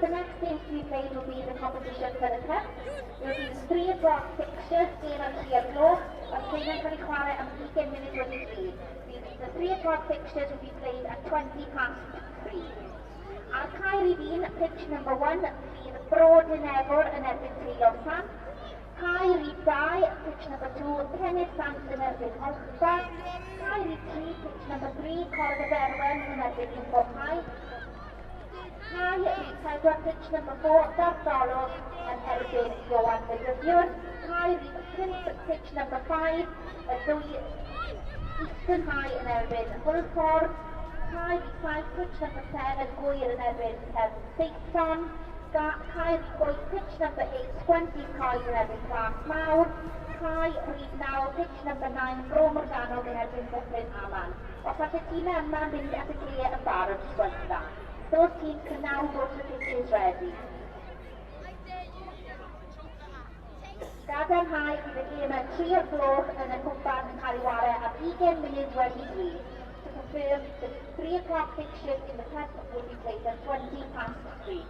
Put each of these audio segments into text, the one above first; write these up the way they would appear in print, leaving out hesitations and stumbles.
The next game to be played will be the competition for the cup. It will be the 3 o'clock fixture, game on here floor, on Cayman Caliquara and Beacon Minute 23. The 3 o'clock fixtures will be played at 20 past 3. Ar Caer Bean, pitch number 1, fydd Broad yn Efor yn erbyn Treulog Sant. Caer 2, pitch number 2, Cennydd Sant yn erbyn Olchfa. Caer 3, pitch number 3, Cordd y Berwen yn erbyn Infohau. Caer 4, pitch number 4, Dartholwg yn erbyn Iowan Fedyddiwr. Caer 5, pitch number 5, y dwy Eastern High yn erbyn Hwlffordd. Caer 5, pitch number 7, Gwyr yn erbyn Saeson. Caer 8, pitch number 8, Sgwentydd Coed yn erbyn Plas Mawr. Caer 9, pitch number 9, Bro Morgannwg yn erbyn Dyffryn Aman. Os all y tîmau yma mynd at y gre yn barod sgwenta. Those teams can now go to the pitches ready. Gadarnhau bydd y gêm yn 3 o'r gloch yn y cwmpan yn cael ei ware at 20 munud wedi 3. To confirm, the 3 o'clock fixtures in the cup will be played at 20 past 3.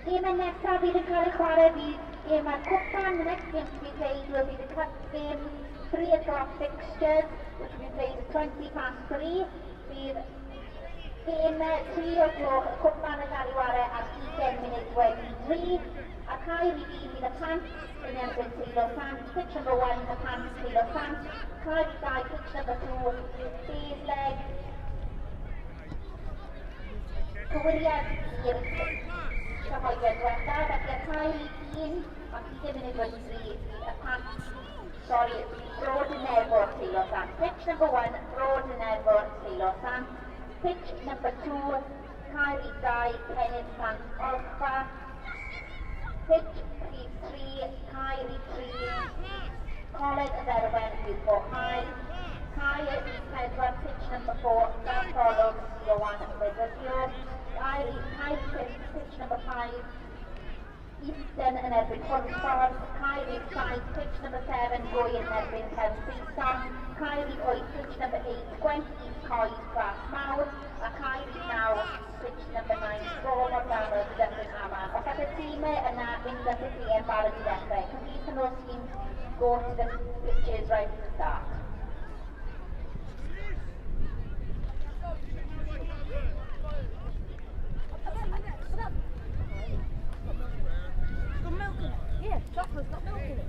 Game nesaf fydd yn cael ei chwarae fydd game ar cwpan. The next game to be played will be the cup game 3 o'clock fixtures, which will be played at 3:20. Fydd game 3 o'clock y cwpan yn cael ei chwarae ar 20 munud wedi 3. A cael i fydd y plant yn erbyn Teilo Sant. Pitch number 1, the plant Teilo Sant. Cael i 2, pitch number 2, phase leg. Cywiriad i'r cyhoeddiad diwethaf, ac y cael i 1 a 20 munud wedi 3, y pant, Broad yn efo'r Teilo Sant. Pitch number 1, Broad yn efo'r Teilo Sant. Pitch number 2, cael i 2, Cennin Sant Olfa. Pitch 3, cael i 3, Coleg y Ferwen yw Bohau. Cael i 4, pitch number 4, Gatholwg Iowan Wedyddio. Cael i 5, pitch number 5, Easton yn erbyn Hwnsffordd. Cael i 5, pitch number 7, Gwy yn erbyn Cefn Saeson. Cael i 8, pitch number 8, Gwent East Coed Glas Mawr. A cael i 9, pitch number 9, Bro Morgannwg yn erbyn Aman. Os ydych tîmau yna mynd at y ffien barod i ddechrau, complete the most teams go to the pitches right at the start. Yeah, chocolate's got milk in it.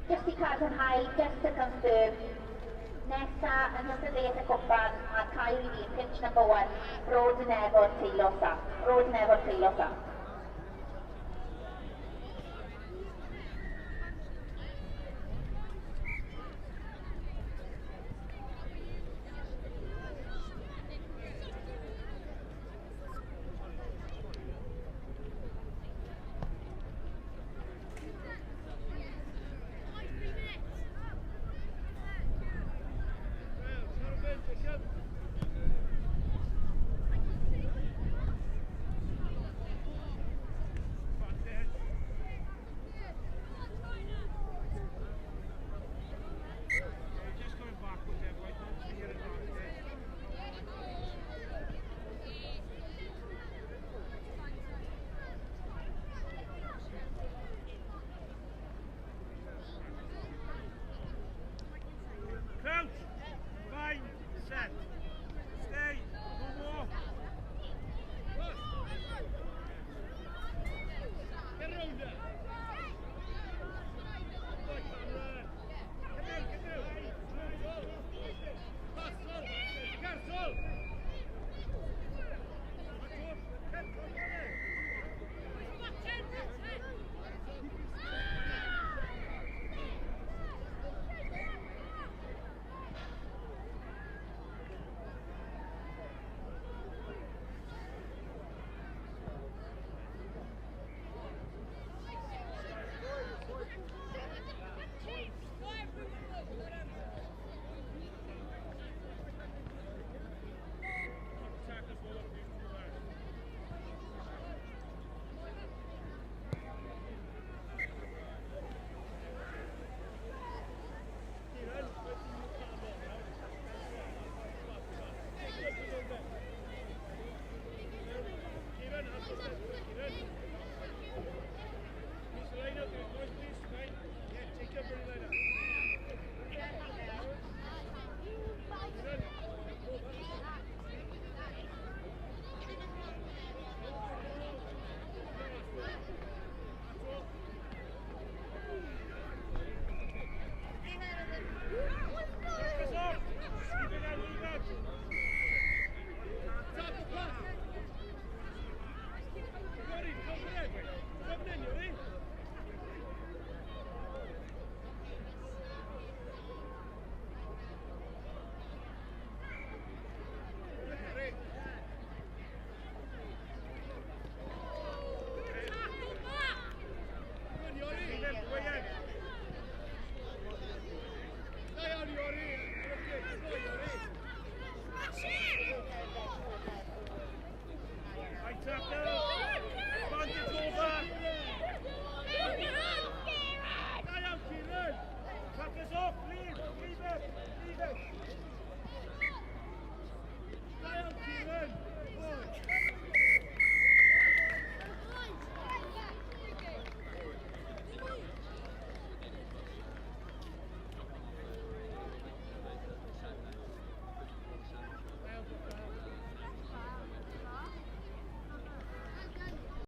Just i cadarnhau, just to confirm, nesa yn ystod y cwpan a cael i fi pitch number 1, Broad yn efo'r Teilo Sant. Broad yn efo'r Teilo Sant. Set.